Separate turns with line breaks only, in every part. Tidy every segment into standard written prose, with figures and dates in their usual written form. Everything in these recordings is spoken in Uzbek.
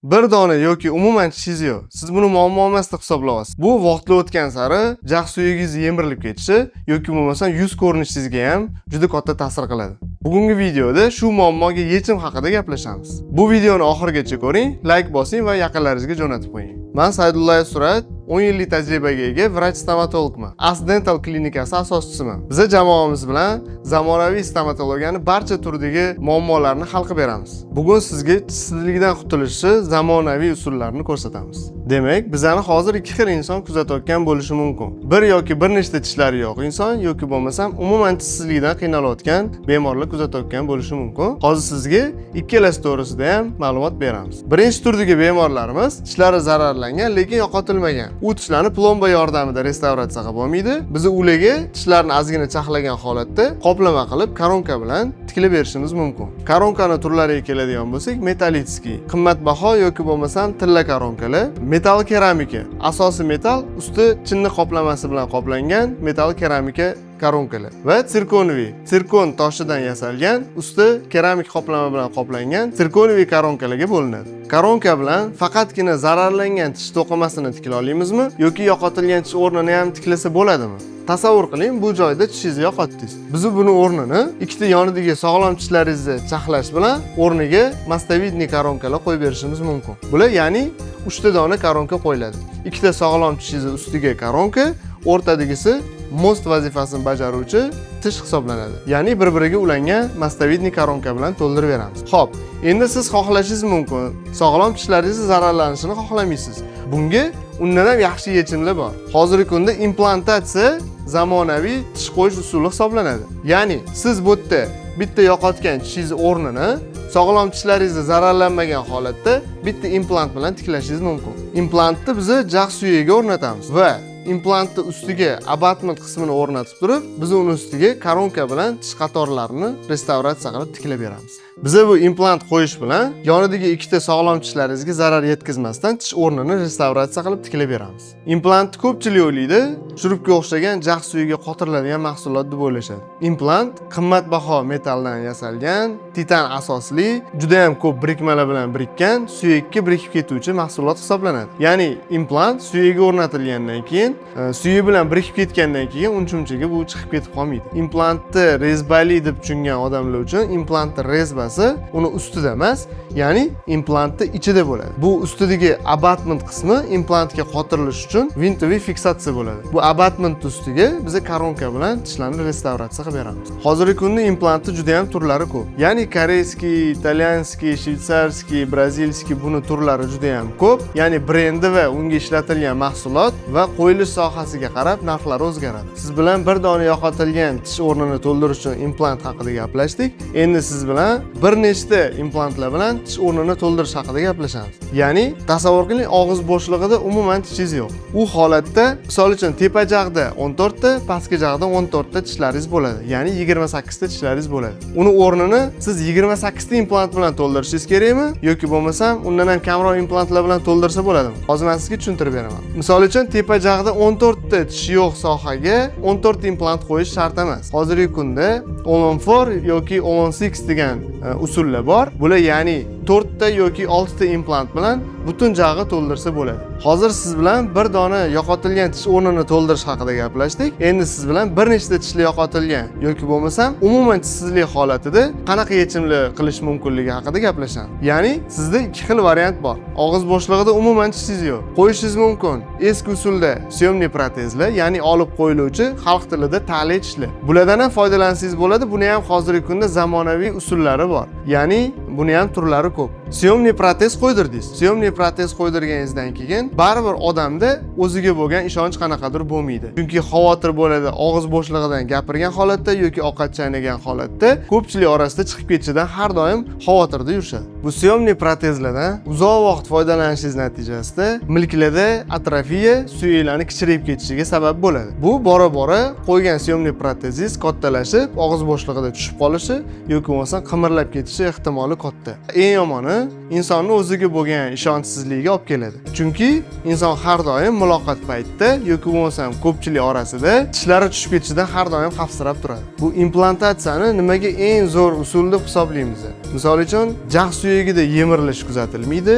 Bir dona yoki umuman tishingiz yo'q. Siz buni muammo emas deb hisoblaysiz. Bu vaqtlar o'tgan sari jag' suyagingiz yemirilib ketishi yoki bo'lmasam yuz ko'rinishingizga ham juda katta ta'sir qiladi. Bugungi videoda shu muammoga yechim haqida gaplashamiz. Bu videoni oxirigacha ko'ring, like bosing va yaqinlaringizga jo'natib qo'ying. Men Saydullayev Surat 10 yillik tajribaga ega vrach-stomatologman. Asdental klinikasi asoschisiman. Biz jamoamiz bilan zamonaviy stomatologiyani barcha turdagi muammolarni hal qilib beramiz. Bugun sizga tishsizlikdan qutulish zamonaviy usullarini ko'rsatamiz. Demak, bizani hozir ikki xil inson kuzatayotgan bo'lishi mumkin. Bir yoki bir nechta tishlari yo'q inson yoki bo'lmasam umuman tishsizlikdan qiynalayotgan bemorlar kuzatayotgan bo'lishi mumkin. Hozir sizga ikkalasi to'g'risida ham ma'lumot beramiz. Birinchi turdagi bemorlarimiz tishlari zararlangan, lekin yo'qotilmagan. U tishlarni plomba yordamida restavratsiya qilib bo'lmaydi. Biz ularga tishlarni ozgina chaqlagan holatda qoplama qilib koronka bilan tiklab berishimiz mumkin. Koronkani turlariga keladigan bo'lsak, metallitskiy, qimmatbaho yoki bo'lmasam tilla koronkalar, metal keramika, asosiy metal, usti chinni qoplamasi bilan qoplangan metal keramika koronkalar va sirkonviy, sirkon toshidan yasalgan, usti keramik qoplama bilan qoplangan sirkonviy koronkalarga bo'linadi. Koronka bilan faqatgina zararlangan tish to'qimasini tikla olamizmi yoki yo'qotilgan tish o'rnini ham tiklasa bo'ladimi? Tasavvur qiling, bu joyda tishingizni yo'qotdingiz. Biz buni o'rnini ikkita yonidagi sog'lom tishlaringizni chaqlash bilan o'rniga mostovidniy koronkalar qo'yib berishimiz mumkin. Bular ya'ni 3 ta dona koronka qo'yiladi. Ikkita sog'lom tishingiz ustiga koronka, o'rtadagisi most vazifasini bajaruvchi tish hisoblanadi. Ya'ni bir-biriga ulangan mostovidniy koronka bilan to'ldirib beramiz. Xo'p, endi siz xohlashingiz mumkin, sog'lom tishlaringiz zararlanishini xohlamaysiz. Bunga undan ham yaxshi yechimlar bor. Hozirgi kunda implantatsiya zamonaviy tish qo'yish usuli hisoblanadi. Ya'ni siz bu yerda bitta yo'qotgan tishingiz o'rnini sog'lom tishlaringiz zararlanmagan holatda bitta implant bilan tiklashingiz mumkin. Implantni biz jag' suyagiga o'rnatamiz va implantni ustiga abatment qismini o'rnatib turib, biz uni ustiga koronka bilan tish qatorlarini restavratsiya qilib tiklab beramiz. Biz bu implant qo'yish bilan yonidagi ikkita sog'lom tishlaringizga zarar yetkazmasdan tish o'rnini restavratsiya qilib tiklab beramiz. Implantni ko'pchilik o'ylaydi, shurupga o'xshagan jag' suyiga qotiriladigan mahsulot deb o'ylashadi. Implant qimmatbaho metaldan yasalgan, titan asosli, juda ham ko'p birikmalar bilan birikkan, suyakka birikib ketuvchi mahsulot hisoblanadi. Ya'ni implant suyagiga o'rnatilgandan keyin, suyi bilan birikib ketgandan keyin unchunchaga bu chiqib ketib qolmaydi. Implantni rezbali deb tushungan odamlar uchun implantni rezbasi uni ustida emas, ya'ni implantni ichida bo'ladi. Bu ustidagi abatment qismi implantga qotirilish uchun vintoviy fiksatsiya bo'ladi. Bu abatment ustiga biz koronka bilan tishlarni restavratsiya qilib beramiz. Hozirgi kunda implantni juda ham turlari ko'p. Ya'ni koreyskiy, italyanskiy, shvetsarskiy, brazilskiy buni turlari juda ham ko'p. Ya'ni brendi va unga ishlatilgan mahsulot va qo'yilish sohasiga qarab narxlar o'zgaradi. Siz bilan bir dona yo'qotilgan tish o'rnini to'ldirish uchun implant haqida gaplashdik. Endi siz bilan bir nechta implantlar bilan tish o'rnini to'ldirish haqida gaplashamiz. Ya'ni tasavvur qiling, og'iz bo'shlig'ida umuman tishingiz yo'q. U holatda, misol uchun tepa jag'da 14 ta, pastki jag'da 14 ta tishlaringiz bo'ladi. Ya'ni 28 ta tishlaringiz bo'ladi. Uni o'rnini siz 28 ta implant bilan to'ldirishingiz kerakmi yoki bo'lmasam undan ham kamroq implantlar bilan to'ldirsa bo'ladimi? Hozir men sizga tushuntirib beraman. Misol uchun tepa jag'da 14 ta tish yo'q sohaga 14 ta implant qo'yish shart emas. Hozirgi kunda all-on-4 yoki all-on-6 degan usullar bor. Bular ya'ni 4 ta yoki 6 ta implant bilan butun jag'i to'ldirsa bo'ladi. Hozir siz bilan bir dona yo'qotilgan tish o'rnini to'ldirish haqida gaplashdik. Endi siz bilan bir nechta tishlar yo'qotilgan yoki bo'lmasam umuman tishsizlik holatida qanaqa yechimlar qilish mumkinligi haqida gaplashamiz. Ya'ni sizda ikki xil variant bor. Og'iz bo'shlig'ida umuman tishingiz yo'q. Qo'yishingiz mumkin. Eski usulda syomniy protezlar, ya'ni olib qo'yiluvchi xalq tilida tali tishlar. Bulardan ham foydalansangiz bo'ladi. Buni ham hozirgi kunda zamonaviy usullari bor. Ya'ni buni ham turlari ko'p. Syomniy protez qo'ydirdingiz. Syomniy protez qo'ydirganingizdan keyin baribir odamda o'ziga bo'lgan ishonch qanaqadir bo'lmaydi. Chunki xavotir bo'ladi, og'iz bo'shlig'idan gapirgan holatda yoki ovqat chaynagan holatda ko'pchilik orasida chiqib ketishidan har doim xavotirda yurishadi. Bu syomniy protezlardan uzoq vaqt foydalanishingiz natijasida milklarda atrofiya, suyaklarni kichrayib ketishiga sabab bo'ladi. Bu bora-bora qo'ygan syomniy protezingiz kattalashib, og'iz bo'shlig'ida tushib qolishi yoki bo'lmasa qimirlab ketishi ehtimoli katta. Eng yomoni insonni o'ziga bo'lgan ishonchsizligiga olib keladi. Chunki inson har doim muloqot paytida yoki bo'lmasam ko'pchilik orasida tishlari tushib ketishidan har doim xavfsirab turadi. Bu implantatsiyani nimaga eng zo'r usul deb hisoblaymiz? Misol uchun, jag' suyagida yemirilish kuzatilmaydi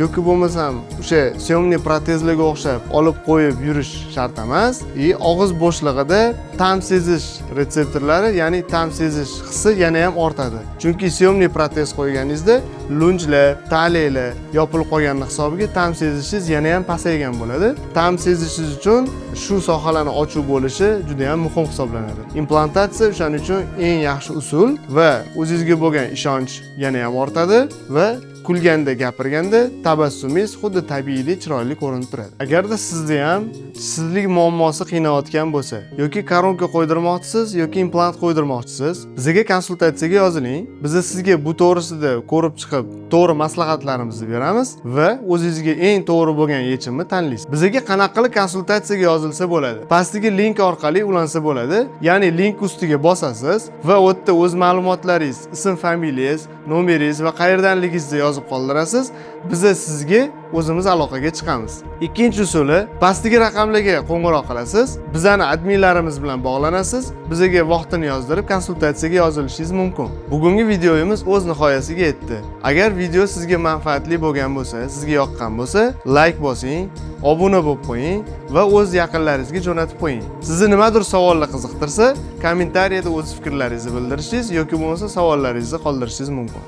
yoki bo'lmasam o'sha syomniy protezlarga o'xshab olib qo'yib yurish shart emas. Og'iz bo'shlig'ida ta'm sezish retseptorlari, ya'ni ta'm sezish hissi yana ham ortadi. Chunki syomniy protez qo'yganingizda lunjlar, talyalar yopilib qolganning hisobiga ta'm sezishingiz yana ham pasaygan bo'ladi. Ta'm sezishingiz uchun shu sohalarni ochuv bo'lishi juda ham muhim hisoblanadi. Implantatsiya o'shaning uchun eng yaxshi usul va o'zingizga bo'lgan ishonch yana ham ortadi va kulganda, gapirganda tabassumingiz xuddi tabiiydek chiroyli ko'rinib turadi. Agarda sizni ham tishsizlik muammosi qiynayotgan bo'lsa yoki koronka qo'ydirmoqchisiz yoki implant qo'ydirmoqchisiz, bizga konsultatsiyaga yoziling. Biz sizga bu to'g'risida ko'rib chiqib, to'g'ri maslahatlarimizni beramiz va o'zingizga eng to'g'ri bo'lgan yechimni tanlaysiz. Bizga qanaqa qilib konsultatsiyaga yozilsa bo'ladi? Pastdagi link orqali ulansa bo'ladi. Ya'ni link ustiga bosasiz va u yerda o'z ma'lumotlaringiz, ism, familiyangiz, nomeringiz va qayerdanligingizni yozib qoldirasiz. Biz sizga o'zimiz aloqaga chiqamiz. Ikkinchi usuli, pastdagi raqamlarga qo'ng'iroq qilasiz, bizani adminlarimiz bilan bog'lanasiz, bizga vaqtini yozdirib konsultatsiyaga yozilishingiz mumkin. Bugungi videomiz o'z nihoyasiga yetdi. Agar video sizga manfaatli bo'lgan bo'lsa, sizga yoqqan bo'lsa, like bosing, obuna bo'lib qo'ying va o'z yaqinlaringizga jo'natib qo'ying. Sizni nimadir savollar qiziqtirsa, kommentariyada o'z fikrlaringizni bildirishingiz yoki bo'lmasa savollaringizni qoldirishingiz mumkin.